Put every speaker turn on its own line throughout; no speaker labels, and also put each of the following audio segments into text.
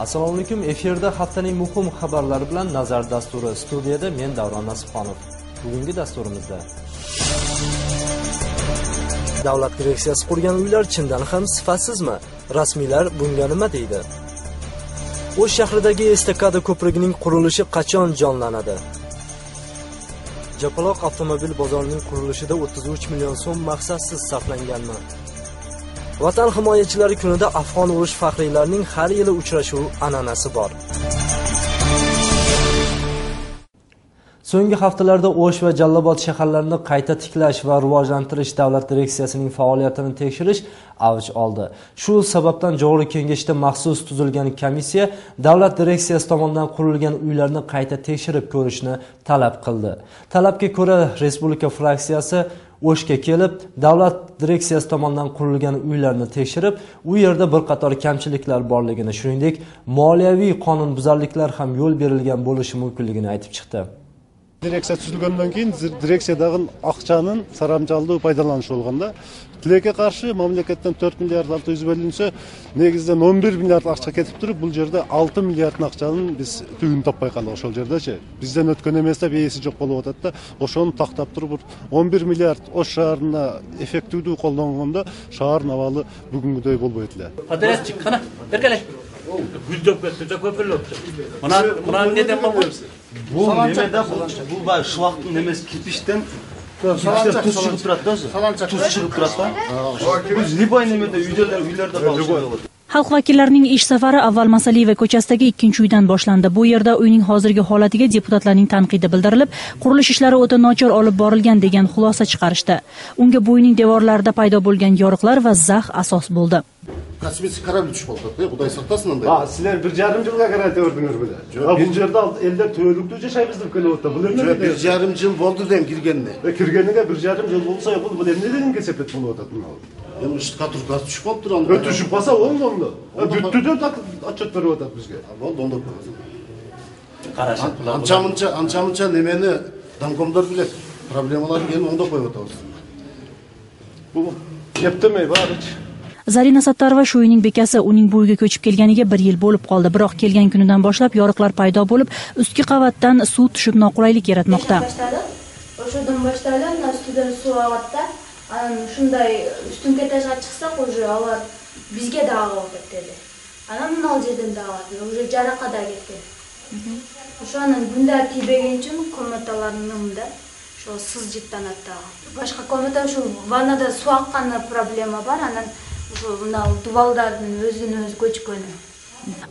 Assalomu alaykum. Efirda haftaning muhim xabarlari bilan Nazar dasturi. Studiyada men Davron Nasibxonov. Bugungi dasturimizda davlat direksiyasi qurgan uylar chindan ham sifatsizmi? Rasmiylar bunga nima deydi? O'sh shahridagi estakada ko'prigining qurilishi qachon jonlanadi? Japaloq avtomobil bozorining qurilishida 33 million so'm maqsadsiz sarflanganmi? Vatan himoyachilari kunida Afg'on urush faxriylarining har yili uchrashuv an'anasi bor. So'nggi haftalarda O'sh va Jallobod shaharlarini qayta tiklash va rivojlantirish davlat direksiyasining faoliyatini tekshirish avj oldi. Shu sababdan Jo'g'ri kengashda maxsus tuzilgan komissiya davlat direksiyasi tomonidan qurilgan uylarni qayta tekshirib ko'rishni talab qildi. Talabga ko'ra respublika fraksiyasi O'shga kelib, davlat direksiyasi tomonidan qurilgan uylarni tekshirib, u yerda bir qator kamchiliklar borligini, shuningdek, moliyaviy qonunbuzarliklar ham yo'l berilgan bo'lishi mumkinligini aytib chiqdi.
Direksiya tuzilgandan keyin direksiyadagi aqchaning saramjaldığı foydalanish bo'lganda, tilekka qarshi mamlakatdan 4 milliard 600 bo'linsa, negizdan 11 milliard aqcha ketib turib, bu yerda 6 milliard aqchaning biz tug'un topmay qoldik o'sha yerdachi. Bizdan o'tgan emasda beyisi yo'q bo'lib o'tadi-da, o'shani taqtab turib 11 milliard o'sh shaharına effektivdi qo'llanganda shahar navali bugungiday bo'lmaydi.
Podrastik, qana, berkale. Güzdöp ketdi, ko'pirlabdi. Mana neden bo'ldi? Bu nimada bu shu vaqtning nimasi kirpishdan tuz chiqib turadi-da. Tuz chiqib turadi-da. Biz liboy nimada uylarda qoldik.
Xalq vakillarining ish safari avval Masaliyeva ko'chasidagi 2-uydan boshlandi. Bu yerda uyning hozirgi holatiga deputatlarning tanqidi bildirilib, qurilish ishlari o'ta nochor olib borilgan degan xulosa chiqarishdi. Unga bu uyning devorlarida paydo bo'lgan yoriqlar va zax asos bo'ldi.
Kosmetik karabil tushib qoldi. Xudoy saqlasin unda.
Sizlar 1,5 yilga qarata o'rdingiz buni. Bu yerda elda to'ylikda yashaymiz deb kelyapti. Bular nima?
1,5 yil bo'ldi dem kirganda.
Kirganiga 1,5 yil bo'lsa, bu nima degan kesepet bo'lyapti buni.
Endi üst katurkası tushib qolib turadi.
Tushib qolsa bo'ldi. Bütüden atchot beryapti bizga.
Bo'ldi, onda qo'yasiz.
Qarashib,
ancha nimani damkomdor biladi. Problemalar kelib onda qo'yib o'tamiz.
Bu yetdimi barich?
Zarina Sattarova shu uyning bekasi, uning bu uyga ko'chib kelganiga 1 yil bo'lib qoldi. Biroq kelgan kunidan boshlab yoriqlar paydo bo'lib, ustki qavatdan suv tushib noqulaylik yaratmoqda.
O'shadan boshladim, ustidan suv og'atda, shunday ustunga etajga chiqsak, уже avar bizga da'vo ketdi. Ana bunday yerdan da'vo, уже jaraqada ketdi. O'shaning bunda tibegan uchun komnatalarningda shu sizjitdan atdi. Boshqa komnata shu vannada suv oqqani problema bor, ana duvallarning o'zini-o'zi ko'chgani.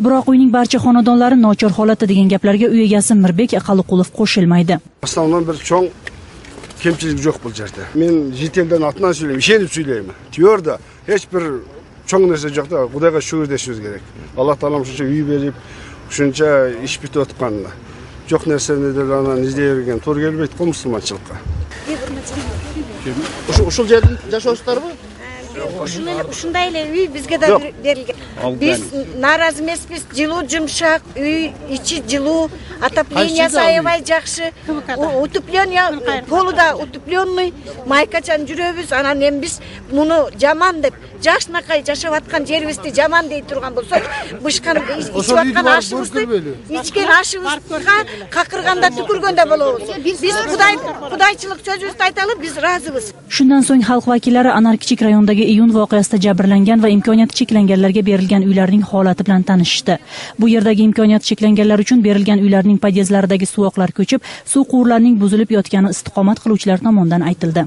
Biroq uyning barcha xonadonlari nochor holatda degan gaplarga uy egasi Mirbek Aqalqulov qo'shilmaydi.
Aslında bir cho'ng kemchilik yo'q bu yerda. Men Jiteldan atdan söyleyeyim, ishonib söyleyeyim. Diyorda hech bir cho'ng narsa yo'qda, Xudoga shukur deshingiz kerak. Alloh taolam shuncha uy berib, shuncha ish bitib o'tganlar. Yo'q narsalarni izlayvergan to'g'ri kelmaydi musulmonchilikqa.
O'sha yerda yashovchilarmi?
Shundaylar uy bizga da berilgan. Biz norozi emasmiz, jilu jumshaq, uy ichi jilu, отоплениясы аябай жақсы. Утепление полуда утепленный, майкачан жүрөбүз, анан эми биз муну жаман деп, жашнакай жашап аткан жерибизди жаман дей турган болсок, бышкан ичип аткан ашыбызды, ичкен ашыбызга какырганда түкүргөндө болобуз. Биз кудайчылык сөзүбүздү айталы, биз разыбыз.
Shundan so'ng xalq vakillari Anarkichik rayonidagi iyun voqeasida jabrlangan va imkoniyati cheklanganlarga berilgan uylarning holati bilan tanishdi. Bu yerdagi imkoniyati cheklanganlar uchun berilgan uylarning podyezlaridagi suvoqlar ko'chib, suv quvurlarining buzilib yotgani istiqomat qiluvchilar tomonidan aytildi.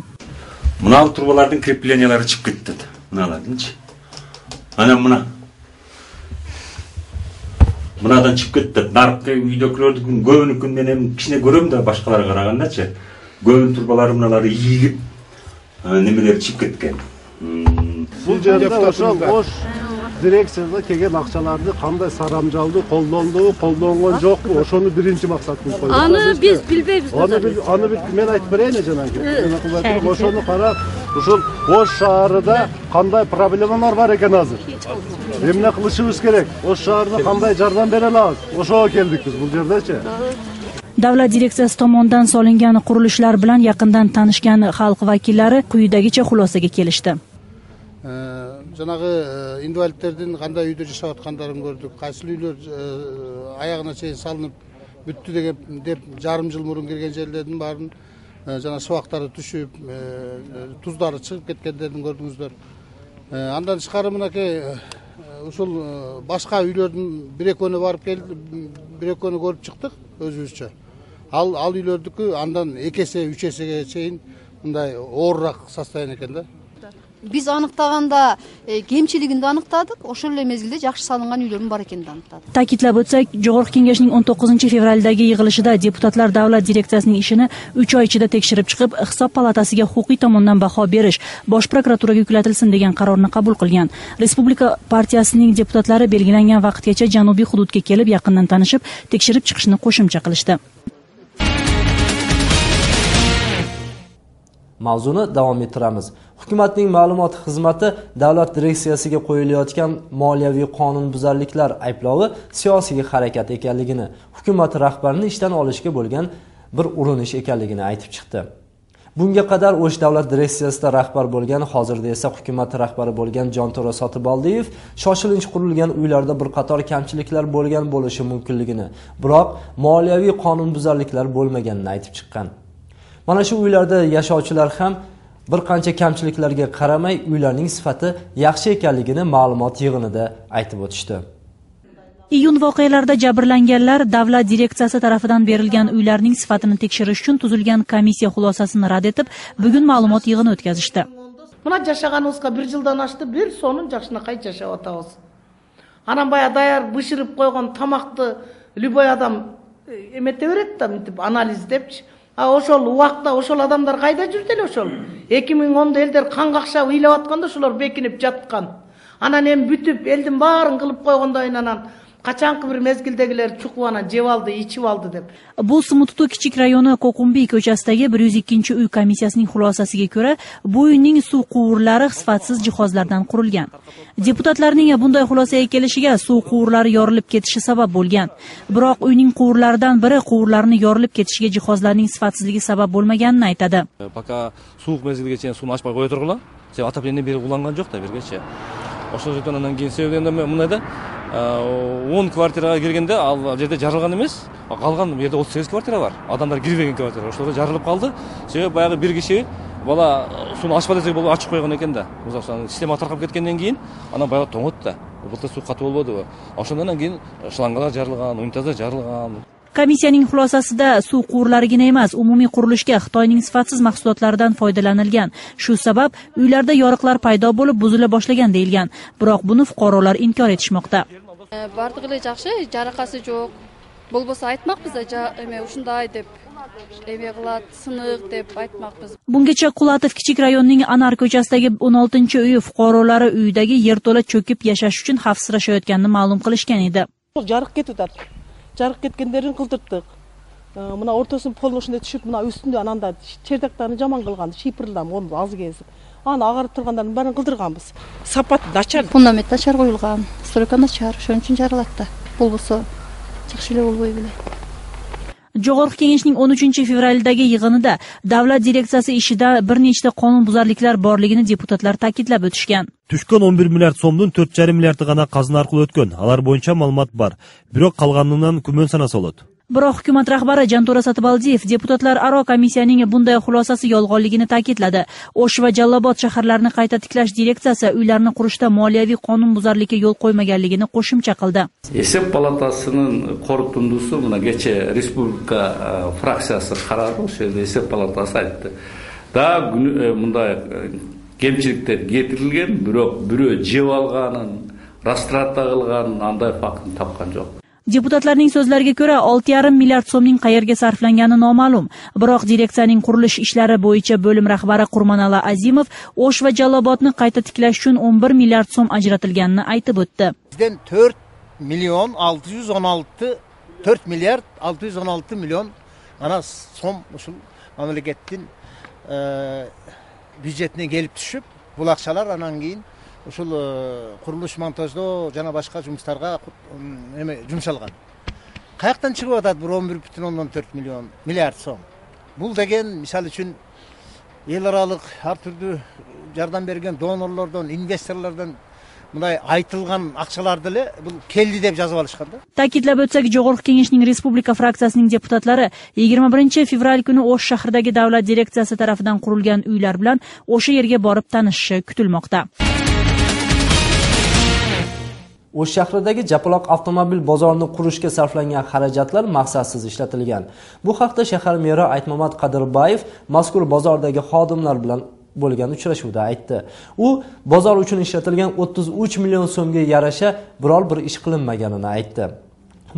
Mana turbalarning krepleniyalari chiqib ketdi. Bunalarni-chi. Ana Bunadan chiqib ketdi. Narqi uydagilarning go'vinikinden ham kichkina ko'ramda boshqalarga qaraganda-chi. Go'vin turbalari bunalari yigib nimeler chiqib ketgan.
Bu yerda o'sh direksiyada kelgan aqchalarni qanday saramjaldi, qo'llangan yo'qmi? O'shani birinchi maqsadimiz qo'ydik.
Ani biz bilmaymiz.
Ani men aytib beraymi janaki? O'shani qarab, o'sh shaharida qanday problemalar bor ekan hozir. Nima qilishimiz kerak? O'sh shaharga qanday yordam bera olamiz? O'shaga keldik biz bu yerdachi.
Davlat direksiyasi tomonidan solingan qurilishlar bilan yaqindan tanishgan xalq vakillari quyidagicha xulosaga kelishdi.
жанагы инвалидтердин кандай үйдө жашап аткандарын көрдүк. Кайсыл үйлөр аягына чейин салынып бүттү деп жарым жыл мурун кирген жерлердин баарын жана субактары түшүп, туздары чыгып кеткендерин көрдүңүздөр. Андан тышкары мынакей ушул башка үйлөрдүн бир экөөнө барып келдик, бир экөөнү көрүп чыктык өзүбүзчө. Ал үйлөрдүкү андан 2 эсе, 3 эсеге чейин мындай оорураак состояние экен да.
Биз аныктаганда кемчилигин да аныктадык, ошол эле мезгилде жакшы салынган үйлөрдүн бар экенин да аныктадык.
Ta'kidlab o'tsak, Jog'org'i Kengashning 19-fevraldagi yig'ilishida deputatlar davlat direksiyasining ishini 3 oy ichida tekshirib chiqib, hisob palatasiga huquqiy tomondan baho berish, bosh prokuraturaga yuklatilsin degan qarorni qabul qilgan. Respublika partiyasining deputatlari belgilangan vaqtgacha janubiy hududga kelib, yaqindan tanishib, tekshirib chiqishni qo'shimcha qilishdi.
Mavzuni davom ettiramiz. Hukumatning ma'lumot xizmati davlat direksiyasiga qo'yilayotgan moliyaviy qonunbuzarliklar ayblovi siyosiy harakat ekanligini, hukumat rahbarini ishdan olishga bo'lgan bir urinish ekanligini aytib chiqdi. Bunga qadar O'sh davlat direksiyasida rahbar bo'lgan, hozirda esa hukumat rahbari bo'lgan Jonto'ra Sotiboldiyev shoshilinch qurilgan uylarda bir qator kamchiliklar bo'lgan bo'lishi mumkinligini, biroq moliyaviy qonunbuzarliklar bo'lmaganini aytib chiqqan. Mana shu uylarda yashovchilar ham bir qancha kamchiliklarga qaramay uylarning sifati yaxshi ekanligini ma'lumot yig'inida aytib o'tishdi.
Iyun voqealarida jabrlanganlar davlat direksiyasi tarafidan berilgan uylarning sifatini tekshirish uchun tuzilgan komissiya xulosasini rad etib, bugun ma'lumot yig'ini o'tkazishdi.
Mına yaşaganыбызга 1 жылдан ашты, bir сонун жакшынакай жашап атабыз. Анан бая даяр бышырып койгон тамакты любой адам эмете берет да, мынтип анализдепчи. Ошол убакта ошол адамдар кайда жүрдү эле ошол? 2010'da элдер кан какшап ыйлап атканда ошолор бекинип жаткан. Анан эми бүтүп элдин баарын кылып койгондон анан качанкы бир мезгилдегилер чукуп анан жеп алды, ичип алды деп.
Bu Smuttu kichik rayoni Ko'qumbiy ko'chasidagi 102-uy komissiyasining xulosasiga ko'ra, bu uyning suv quvurlari sifatsiz jihozlardan qurilgan. Deputatlarning bunday xulosaga kelishiga suv quvurlari yorilib ketishi sabab bo'lgan. Biroq uyning quvurlaridan biri quvurlarni yorilib ketishiga jihozlarning sifatsizligi sabab bo'lmaganini aytadi.
Пока sovuq mezgilga чейин suvni ochmay qo'ya turg'ila. Себеби отопление beri ulangan jo'q da bergacha. Ошол жерден кийин себебинде мындайда 10 квартирага киргенде ал жерде жарылган эмес, калган жерде 38 квартира бар. Адамдар кирбеген квартира. Ошолор жарылып калды. Себеби баягы бир киши бала сууну ачпа десе болуп ачып койгон экен да. Система таркап кеткенден кийин анан баягы тоңот да. Былтыр суу катуу болбодубу? Ошондон кийин шлангалар жарылган, унитаздар жарылган.
Komissiyaning xulosasida suv quvurlarigina emas, umumiy qurilishga Xitoyning sifatsiz mahsulotlaridan foydalanilgan. Shu sabab uylarda yoriqlar paydo bo'lib, buzila boshlagan deyilgan. Biroq buni fuqarolar inkor etishmoqda.
Бардыгы жакшы, жаракасы жок. Болбосо айтмакпыз да, эме ушундай деп, эме кылат, сынык деп айтмакпыз.
Bungacha Qulatov kichik rayonining Anar ko'chasidagi 16-uy fuqarolari uydagi yerto'la cho'kib yashash uchun xavfsirashayotganini ma'lum qilishgan edi.
Жарык кетип атат. Жарык кеткендерин кылдырттык. Мына ортосун полун ушундай түшүп, мына үстүндө ананда чердактарын жаман кылган, шипырлам, onu аз кезип. Аны агарып тургандардын баарын кылдырганбыз. Сапат начар.
Фундамент начар коюлган, стройка начар, ошон үчүн жарылат да. Болбосо жакшы эле болбой беле.
Jog'org'i Kengashning 13-fevraldagi yig'inida davlat direksiyasi ishida bir nechta qonunbuzarliklar borligini deputatlar ta'kidlab o'tishgan.
Түшкөн 11 milliard сомдун 4,5 milliardi гана казына аркылуу өткөн. Алар боюнча маалымат бар. Бирок калганынан күмөн санаса болот.
Biroq hukumat rahbari Jonto'ra Sotiboldiyev deputatlar aro komissiyaning bunday xulosasi yolg'onligini ta'kidladi. O'sh va Jallobod shaharlarini qayta tiklash direksiyasi uylarni qurishda moliyaviy qonunbuzarlikka yo'l qo'ymaganligini qo'shimcha qildi.
Esep palatasının qorutundusu buna geçe Respublika fraksiyası kararı o şeyde Esep palatası aytты. Daha bunda kemçilikler getirilgen, bürö jep alganın, rastrata kılganın anday faktını tapkan жоқ.
Deputatlarning so'zlariga ko'ra 6,5 milliard so'mning qayerga sarflangani noma'lum. Biroq direksiyaning qurilish ishlari bo'yicha bo'lim rahbari Qurmanali Azimov O'sh va Jallobodni qayta tiklash uchun 11 milliard so'm ajratilganini aytib o'tdi.
Bizden 4 milyard 616 milyon ana so'm usul mamlakatning byudjetine gelip düşüp bu akçalar anan keyin ушул курулуш монтаждоо жана башка жумуштарга эме жумшалган. Каяктан чыгып атат бир 11,4 миллиард сом. Бул деген мисалы үчүн эл аралык ар түрдүү жардам берген донорлордон, инвесторлордон мындай айтылган акчаларды эле бул келди деп жазып алышкан да.
Ta'kidlab o'tsak, Jog'org'i Kengeshning Respublika fraksiyasining deputatlari 21 fevral kuni O'sh shahridagi davlat direksiyasi tarafidan qurilgan uylar bilan o'sha yerga borib tanishishi kutilmoqda.
O'sh shahridagi Japaloq avtomobil bozorini qurishga sarflangan xarajatlar maqsadsiz ishlatilgan. Bu haqda shahar meri Aytmamat Qadirbayev mazkur bozordagi xodimlar bilan bo'lgan uchrashuvda aytdi. U bozor uchun ishlatilgan 33 million so'mga yarasha biror bir ish qilinmaganini aytdi.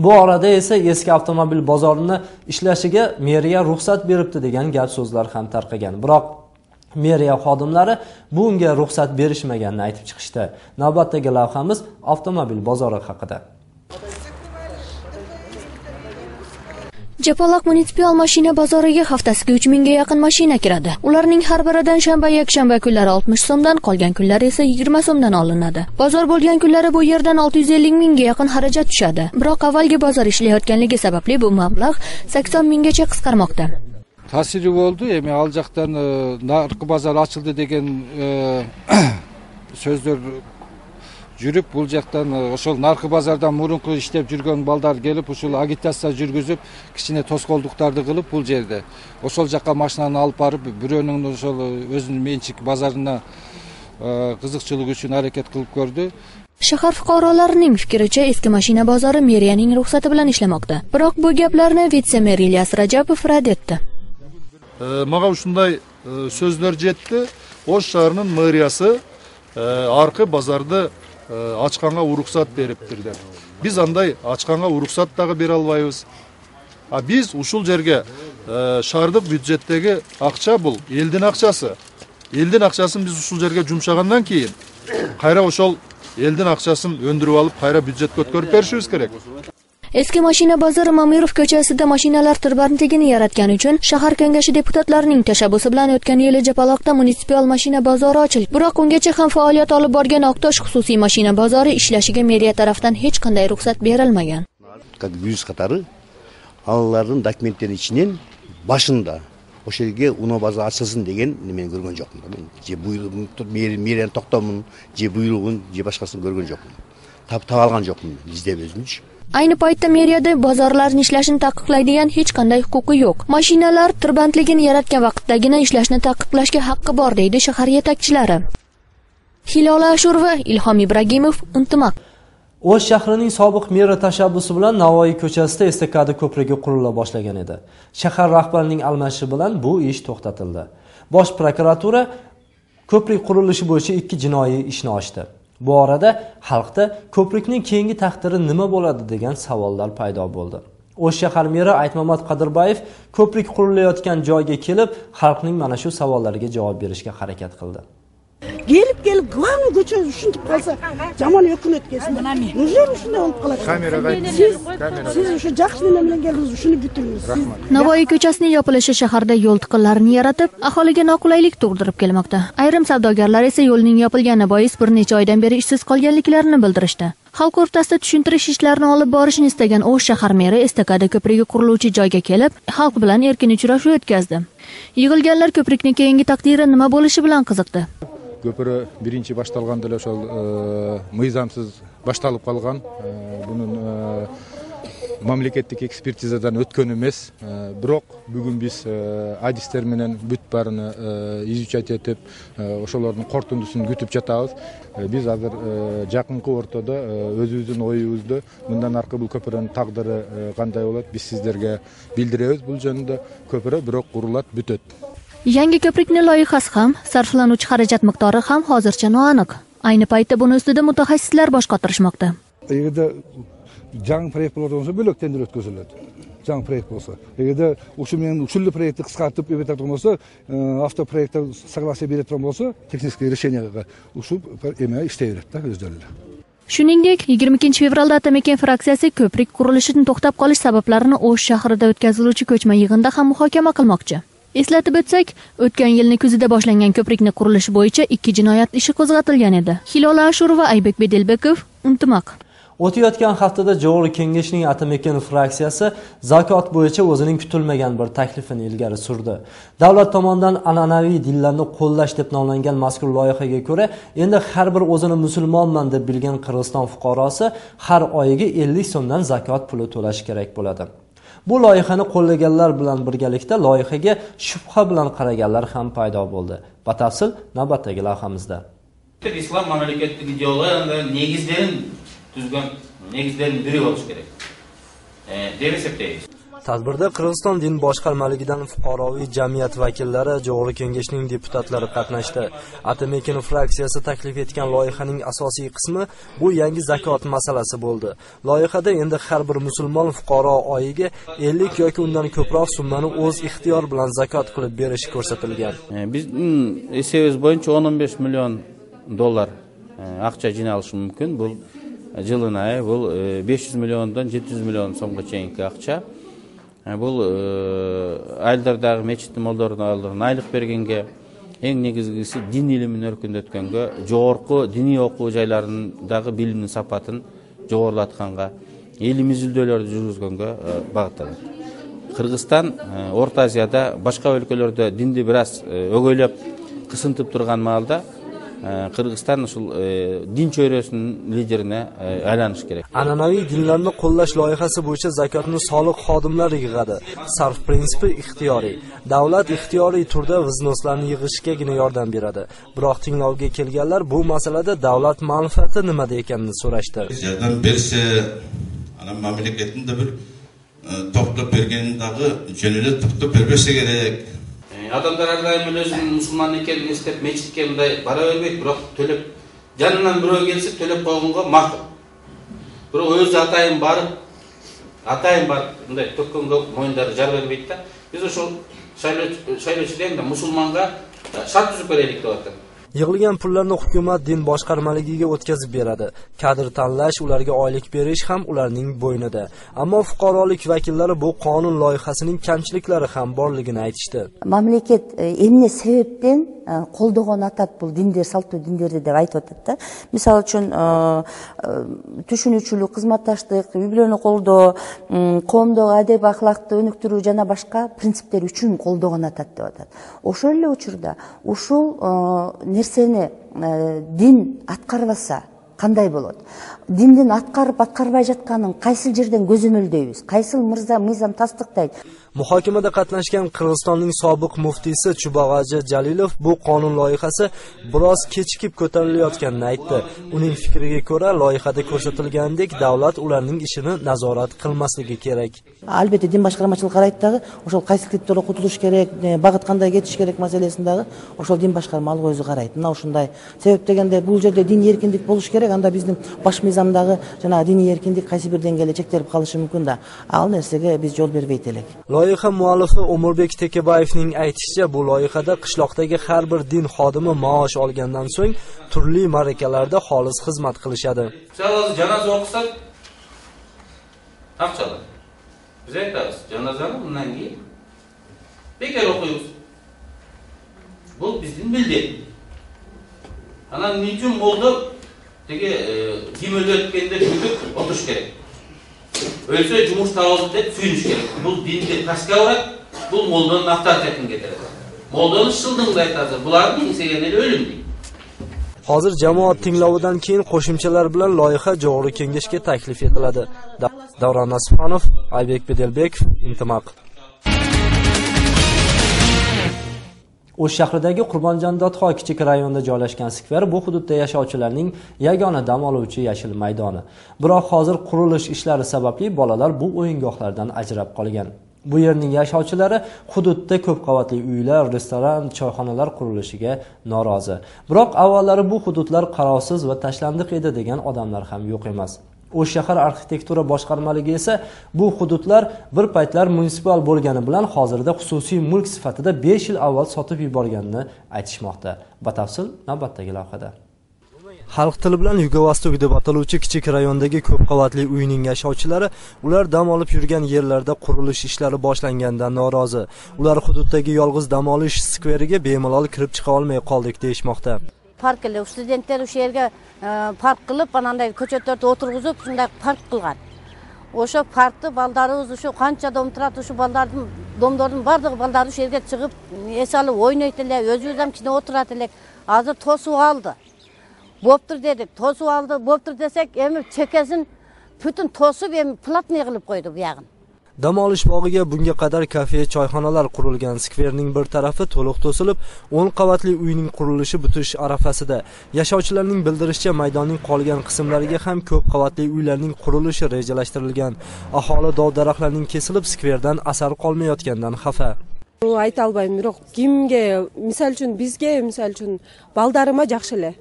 Bu orada esa eski avtomobil bozorini ishlashiga meriya ruxsat beribdi degan gap so'zlar ham tarqagan. Biroq meriya xodimlari bunga ruxsat berishmaganini aytib chiqishdi. Navbatdagi lavhamiz avtomobil bozori haqida.
Japaloq munitsipal mashina bozoriga haftasiga 3000 ga yaqin mashina kiradi. Ularning har biridan shanba, yakshanba kunlari 60 so'mdan, qolgan kunlari esa 20 so'mdan olinadi. Bozor bo'lgan kunlari bu yerdan 650 mingga yaqin xarajat tushadi. Biroq avvalgi bozor ishlayotganligi sababli bu mablag' 80 minggacha qisqarmoqda.
Ta'siri bo'ldi. Al jaqdan narxi bozor ochildi degan so'zlar жүрүп, бул жактан ошол наркы базардан мурунку иштеп жүргөн балдар келип, ушул агитация жүргүзүп, кичине тоскоолдуктарды кылып бул жерде. Ошол жакка машинаны алып барып, бирөөнүн ошол өзүнүн менчик базарына кызыкчылык үчүн аракет кылып көрдү.
Shahar fuqarolarining fikricha, eski mashina bozori meriyaning ruxsati bilan ishlamoqda. Biroq bu gaplarni vitse-mer Ilyas Rajabov rad etdi.
Мага ушундай сөздөр жетти. Ош шаарынын мэриясы аркы базарды ачканга уруксат бериптир деп. Биз андай ачканга уруксат дагы бере албайбыз. Биз ушул жерге шаардык бюджеттеги акча бул элдин акчасы. Элдин акчасын биз ушул жерге жумшагандан кийин кайра ошол элдин акчасын өндүрүп алып, кайра бюджетке өткөрүп беришибиз керек.
Eski mashina bozori Mamirov ko'chasida mashinalar tirbandligini yaratgani uchun shahar kengashi deputatlarining tashabbusi bilan o'tgan yili Japaloqda munitsipal mashina bozori ochildi. Biroq ungacha ham faoliyat olib borgan Oqtosh xususiy mashina bozori ishlashiga meriya tomonidan hech qanday ruxsat berilmagan.
Как бюз катары алардын документтеринин ичинен башында ошол жерге уно базар ачылсын деген немен көргөн жокмун. Же буйругун мерияны токтомун, же буйругун, же башкасын көргөн жокмун. Таба алган жокмун издеп өзүмчү.
Ayni paytda meriyada bozorlarning ishlashini taqiqlaydigan hech qanday huquqi yo'q. Mashinalar tirbandligini yaratgan vaqtdagina ishlashni taqiqlashga haqqi bor deydi shahar yetakchilari. Hilola Ashurova, Ilhom Ibragimov, Intimaq.
O'sh shahrining sobiq meri tashabbusi bilan Navoiy ko'chasida estakada ko'prigi qurila boshlagan edi. Shahar rahbarining almashishi bilan bu ish to'xtatildi. Bosh prokuratura ko'prik qurilishi bo'yicha 2 jinoiy ishni ochdi. Bu orada xalqda ko'prikning keyingi taqdiri nima bo'ladi degan savollar paydo bo'ldi. O'sh shahar meri Aytmamat Qadirbayev ko'prik qurilayotgan joyga kelib, xalqning mana shu savollariga javob berishga harakat qildi.
Gelip главный көчөбүз ушинтип калса, жаман өкмөт келсин. Неужели ушундай болуп калат? Siz ушу жакшы неме менен келдиңиз, ушуну бүтүрүңүз.
Navoiy ko'chasining yopilishi shaharda yo'l tiqinlarini yaratib, aholiga noqulaylik tug'dirib kelmoqda. Ayrim savdogarlar esa yo'lning yopilgani bois bir necha oydan beri ishsiz qolganliklarini bildirishdi. Xalq o'rtasida tushuntirish ishlarini olib borishni istagan O'sh shahar meri estakada ko'prigi quriluvchi joyga kelib, xalq bilan erkin uchrashuv o'tkazdi. Yig'ilganlar ko'prikning keyingi taqdiri nima bo'lishi bilan qiziqdi.
Көпірі бірінші башталғанда ошол мыйзамсыз башталып калган. Бунун мамлекеттик экспертизадан өткөн эмес. Бирок бүгүн биз адистер менен бүт баарыны изучать этип, ошолордун корутундусун күтүп жатабыз. Биз азыр жакынкы ортодо өзүбүздүн оюбузду мындан аркы бул көпүрөнүн тагдыры кандай болот, биз сиздерге билдиребиз. Бул жөнүндө көпүрө бирок курулат, бүтөт.
Yangi ko'prikning loyihasi ham, sarflanuvchi xarajat miqdori ham hozircha noaniq. Ayni paytda buni ustida mutaxassislar bosh qotirishmoqda.
Эгерде жаңы проект болсо бөлөк тендер өткөзүлөт. Жаңы проект болсо. Эгерде ушу менен ушул проектти кыскартып эбетат болсо, автопроекттер согласие берет болсо, техническое решенияга ушу эме иштей берет да өздөрү.
Shuningdek, 22 fevralda Atamekan fraksiyasi ko'prik qurilishining to'xtab qolish sabablarini O'sh shahrida o'tkaziluvchi ko'chma yig'inda ham muhokama qilmoqchi. Eslatib o'tsak, o'tgan yilning kuzida boshlangan ko'prikni qurilishi bo'yicha 2 jinoyat ishi qo'zg'atilgan edi. Hilola Ashurova, Aybek Bedelbekov, Intimaq.
O'tayotgan haftada Jo'g'ri Kengashning Atamekan fraksiyasi zakot bo'yicha o'zining kutilmagan bir taklifini ilgari surdi. Davlat tomonidan an'anaviy dinlarni qo'llash deb nomlangan mazkur loyihaga ko'ra, endi har bir o'zini musulmonman deb bilgan Qirg'iziston fuqarosi har oyiga 50 so'mdan zakot puli to'lashi kerak bo'ladi. Bu loyihani qo'llaganlar bilan birgalikda loyihaga shubha bilan qaraganlar ham paydo bo'ldi. Batafsil navbatdagi lavhamizda.
Islom mamlakatidagi ideologiyaning negizlarining biri bo'lishi kerak deb hisoblaymiz.
Tadbirda Qirg'iziston din boshqarmaligidan fuqaroviy jamiyat vakillari, Jo'g'ri Kengashning deputatlari qatnashdi. Atamekan fraksiyasi taklif etgan loyihaning asosiy qismi bu yangi zakot masalasi bo'ldi. Loyihada endi har bir musulmon fuqaro oyiga 50 yoki undan ko'proq summani o'z ixtiyor bilan zakot qilib berishi ko'rsatilgan.
Bizning hisobimiz bo'yicha 15 million dollar ақша жиналышы мүмкін. Бұл жылына бұл 500 миллиондан 700 миллион сомға чейінгі ақша. Бұл айылдардағы мечіт молдардың айлық бергенге, ең негізгісі дин илімін өркендеткенге, жоғарғы дини оқу жайларындағы білімнің сапатын жоғарылатқанға, еліміз үлделерді жүргізгенге бағытталады. Қырғызстан Орта Азияда башқа өлкөлерде динді біраз өгейлеп қысынтып тұрған малда Qirg'iziston usul din cho'rasining liderine aylanish kerak.
An'anaviy dinlarni qo'llash loyihasi bo'yicha zakotni soliq xodimlari yig'adi. Sarf prinsipi ixtiyoriy. Davlat ixtiyoriy turda viznoslarni yig'ishgagina yordam beradi. Biroq tinglovga kelganlar bu masalada davlat manfaati nimada ekanini so'rashdi.
Yordam bersa, ana mamlakatda bir to'plab bergandagi jönüle to'plab bermesi kerak.
Adamlar әрдайым өзінің мұсылман екенін естіп, мечітке мындай бара бермейді, бірақ төлеп, жанынан біреу келсе төлеп қойғанға мақұл. Біреу өзі атайын барып, мындай төккенге мойындары жар бермейді да. Біз ошол шайлоочуден мұсылманға шарт түзүп берелик деп атат.
Yig'ilgan pullarni hukumat din boshqarmaligiga o'tkazib beradi. Kadr tanlash, ularga oylik berish ham ularning bo'ynida. Ammo fuqarolik vakillari bu qonun loyihasining kamchiliklari ham borligini aytishdi.
Mamlakat emne sebepten qo'ldogan atat bu dinler, salto dinlerdi deb aytib o'tadi. Misol uchun tushunuvchilik, xizmatdoshlik, үй-бүлөні қолдоо, коомдогу адеп ахлакты өнүктүрүү жана башка принциптер үчүн қолдогон атат деп атат. Ошол эле учурда ушул нерсени дин аткарбаса кандай болот? Диндин аткарбай жатканын кайсыл жерден көзөмөлдөйбүз? Кайсыл мыйзам тастыктайт?
Muhokamada qatnashgan Qirg'izistonning sobiq muftiysi Chubag'aji Jalilov bu qonun loyihasi biroz kechikib ko'tarilayotganini aytdi. Uning fikriga ko'ra, loyihada ko'rsatilgandek davlat ularning ishini nazorat qilmasligi kerak.
Albatta din boshqarmachiligi qaraydi dagы, ошол кайсы критерий окутулуш керек, багыт кандай кетиш керек маселесин дагы ошол дин башкармалык өзү карайт. Мына ушундай себеп дегенде бул жерде дин эркиндик болуш керек, анда биздин баш мыйзамдагы жана диний эркиндик кайсы бир деңгээлде чектелип калышы мүмкүн да. Ал нерсеге биз жол бербейт элек.
Loyiha muallifi Umurbek Tekebayevning aytishicha, bu loyihada qishloqdagi har bir din xodimi maosh olgandan so'ng turli ma'rakalarda xolis xizmat qilishadi.
Siz janoza o'qisak, ақшалы. Biz aytamiz, janozani bundan keyin bekor o'qiymiz. Bu bizning bildik. Ana nechun bo'ldi? Tege kimil o'tganda tutib o'tish kerak. Ölse жұмыс табылды деп сүйініш керек. Бұл динде пасқа ұрады, бұл молданың авторитетін кетіреді. Молданың шылдыңды айтады, бұлардың еңсегені өлім дейді.
Hozir jamoat tinglovidan keyin qo'shimchalar bilan loyiha Jo'g'ri Kengashga taklif etiladi. Davron Nasibxonov, Aybek Bedelbekov, Intimaq. O'sh shahridagi Qurbonjon Dodxo kichik rayonida joylashgan skver bu hududda yashovchilarning yagona dam oluvchi yashil maydoni. Biroq hozir qurilish ishlari sababli bolalar bu o'yingohlardan ajrab qolgan. Bu yerning yashovchilari hududda ko'p qavatli uylar, restoran, choyxonalar qurilishiga norozi. Biroq avvallari bu hududlar qarovsiz va tashlandiq edi degan odamlar ham yo'q emas. O'sh shahar arxitektura boshqarmaligi esa bu hududlar bir paytlar munisipal bo'lgani bilan hozirda xususiy mulk sifatida 5 yil avval sotib yuborganini aytishmoqda. Batafsil navbatdagi lavhada. Xalq tili bilan Yugovostok deb ataluvchi kichik rayondagi ko'p qavatli uyning yashovchilari ular dam olib yurgan yerlarda qurilish ishlari boshlangandan norozi. Ular hududdagi yolg'iz dam olish skveriga bemalol kirib chiqa olmay qoldik deyishmoqda.
park эле студенттер ушул жерге парк кылып анандай көчөттөрдү отургузуп ушундай парк кылган. Ошо паркты балдарыбыз ушу канча дом турат, ушу домдордун бардыгы балдары ушул жерге чыгып эс алып ойнойт эле, өзүбүз ham кичине отурат элек. Азыр тосуп алды. Боптур дедик, тосуп алды, боптур десек, эми чекесин бүтүн тосуп, эми платный кылып койду буягын.
Dam olish bog'iga bunga qadar kafe, choyxonalar qurilgan. Skverning bir tarafi to'liq to'silib, 10 qavatli uyning qurilishi bitish arafasida. Yashovchilarning bildirishicha, maydonning qolgan qismlariga ham ko'p qavatli uylarning qurilishi rejalashtirilgan. Aholi dov-daraxtlarning kesilib, skverdan asar qolmayotgandan xafa.
Ayta olmayman, biroq kimga, misol uchun bizga, misol uchun baldarıma жакшы эле.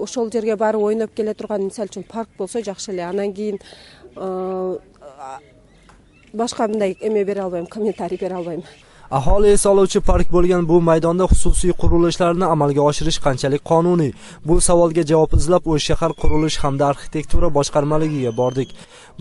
Ошол жерге барып ойноп келе турган, misol uchun парк болсо жакшы эле. Анан кийин boshqa bunday e'me bera olmayman, kommentariy bera olmayman.
Aholi es oluvchi park bo'lgan bu maydonda xususiy qurilishlarni amalga oshirish qanchalik qonuniy? Bu savolga javob izlab o'sh shahar qurilish hamda arxitektura boshqarmaligiga bordik.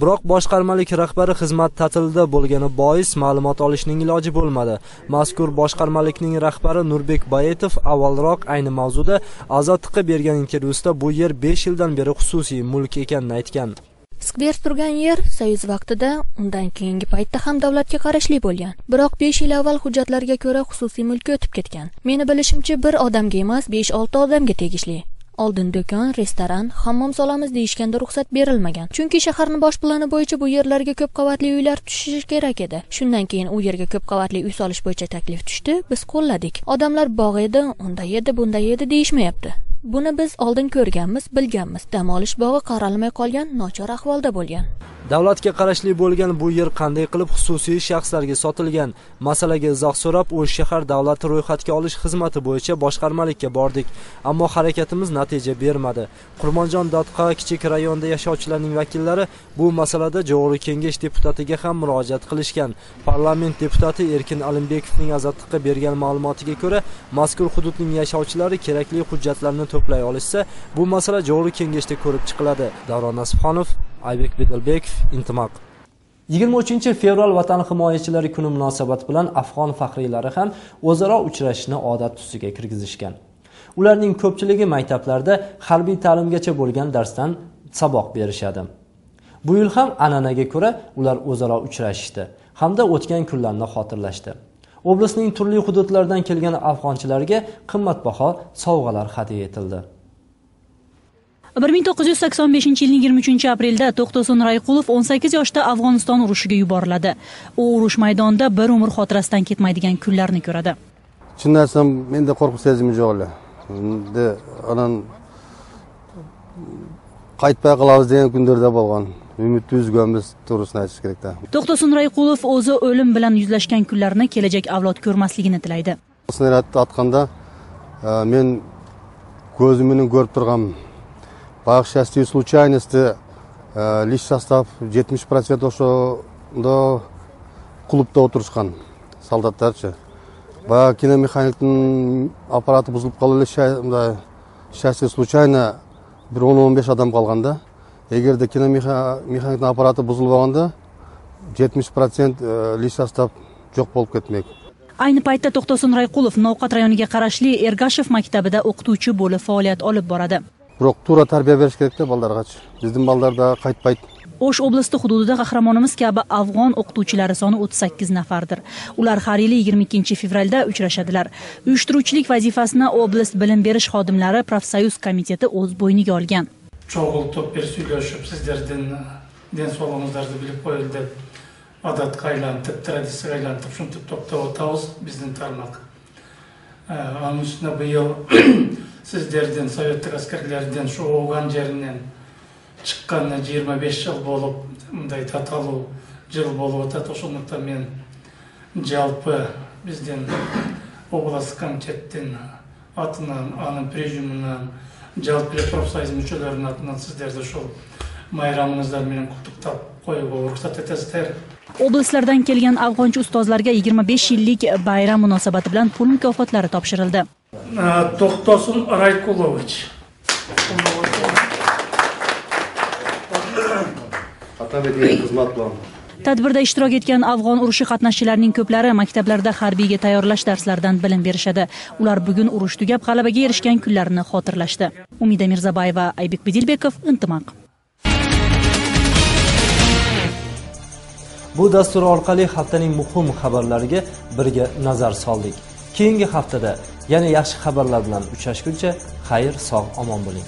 Biroq boshqarmalik rahbari xizmat ta'tilida bo'lgani bois ma'lumot olishning iloji bo'lmadi. Mazkur boshqarmalikning rahbari Nurbek Bayetov avvalroq ayni mavzuda Azotga bergan intervyusida bu yer 5 yildan beri xususiy mulk ekanini aytgan.
Skver turgan yer soyuz vaqtida, undan keyingi paytda ham davlatga qarashli bo'lgan. Biroq 5 yil avval hujjatlarga ko'ra xususiy mulkka o'tib ketgan. Meni bilishimcha bir odamga emas, 5-6 odamga tegishli. Oldin do'kon, restoran, hammom solamiz deyishganda ruxsat berilmagan. Chunki shaharning bosh plani bo'yicha bu yerlarga ko'p qavatli uylar tushishi kerak edi. Shundan keyin u yerga ko'p qavatli uy solish bo'yicha taklif tushdi, biz qo'lladik. Odamlar bog' edi, unday edi, bunday edi deyishmayapti. Buni biz oldin ko'rganmiz, bilganmiz. Dam olish bog'i qaralmay qolgan, nochor ahvolda bo'lgan.
Davlatga qarashli bo'lgan bu yer qanday qilib xususiy shaxslarga sotilgan? Masalaga izoh so'rab, o'sh shahar davlat ro'yxatga olish xizmati bo'yicha boshqarmalikka bordik, ammo harakatimiz natija bermadi. Qurmonjon Dotqa kichik rayonda yashovchilarning vakillari bu masalada Jo'g'ri kengash deputatiga ham murojaat qilishgan. Parlament deputati Erkin Alimbekovning Azotga bergan ma'lumotiga ko'ra, mazkur hududning yashovchilari kerakli hujjatlarni to'play olishsa, bu masala Jo'g'ri kengashda ko'rib chiqiladi. Davron Nasibxonov, Aybek Bedilbekov, Intimaq. 23-fevral Vatan himoyachilari kuni munosabati bilan afg'on faxriylari ham o'zaro uchrashishni odat tusiga kirgizishgan. Ularning ko'pchiligi maktablarda harbiy ta'limgacha bo'lgan darsdan saboq berishadi. Bu yil ham an'anaga ko'ra ular o'zaro uchrashishdi hamda o'tgan kunlarni xotirlashdi. Oblastning turli hududlaridan kelgan afg'onchilarga qimmatbaho sovg'alar hadya etildi.
1985-yilning 23-aprelda To'xto'sin Rayqulov 18 yoshda Afg'oniston urushiga yuboriladi. U urush maydonida bir umr xotirasidan ketmaydigan kunlarni ko'radi.
Chin narsam, menda qo'rquv sezimi yo'q edi. Endi anan qaytpay qolamiz degan kunlarda bo'lgan. Umidni uzganmiz, to'g'risini aytish kerakda.
To'xto'sin Rayqulov o'zi o'lim bilan yuzlashgan kunlarni kelajak avlod ko'rmasligini tilaydi.
Snaryadni atganda men ko'zimni ko'rib turgan по счастью случайности лишь состав 70% ошондо клубда отурушкан солдаттарчы. Баягы киномеханиктин аппараты бузулуп калып эле счастью случайно bir 10-15 адам калганда, эгерде киномеханиктин аппараты бузулбаганда 70% лишь состав жок болуп кетмек.
Ayni paytda To'xto'sin Rayqulov Novqat rayoniga qarashli Ergashev maktabida o'qituvchi bo'lib faoliyat olib boradi.
Biroq to'g'ri tarbiya berish kerak-da ballargacha. Bizning ballarda qaytmaydi.
O'sh oblasti hududida qahramonimiz kabi afg'on o'qituvchilari soni 38 nafardir. Ular har yili 22-fevralda uchrashadilar. Uyushtiruvchilik vazifasini oblast bilim berish xodimlari profsoyuz komiteti o'z bo'yniga olgan.
Çoğultup bir söylöşüp sizlerden den solununuzu bilip koyuldu deb odatga aylantıp, tradisiyaga aylantıp, şuntip to'xtab o'tamiz bizning tarmoq. Onun üstüne bu yıl sizlerden, sovetlik askerlerden şu Oğan jerinden çıqqanına 25 yıl bolup, bunday tatalı yıl bolup o'tadi. Oşoндуктан men жалпы bizden oblast komitetten atынан, anın prezidiumundan, жалпы профсоюз мүчөлөрүнүн атынан сиздерди ушул майрамыңыздар менен куттуктап коюуга уруксат этесиздер.
Oblastlardan kelgan afg'oncha ustozlarga 25 yillik bayram munosabati bilan pul mukofotlari topshirildi.
To'xto'sin Rayqulovich.
Atab etgan xizmat bilan
Tadbirda ishtirok etgan afg'on urushi qatnashchilarining ko'plari maktablarda harbiyga tayyorlash darslaridan bilim berishadi. Ular bugun urush tugab g'alabaga erishgan kunlarini xotirlashdi. Umida Mirzabayeva, Aybek Bedilbekov, Intimaq.
Bu dastur orqali haftaning muhim xabarlariga birga nazar soldik. Keyingi haftada yana yaxshi xabarlar bilan uchrashguncha xayr, sog', omon bo'ling.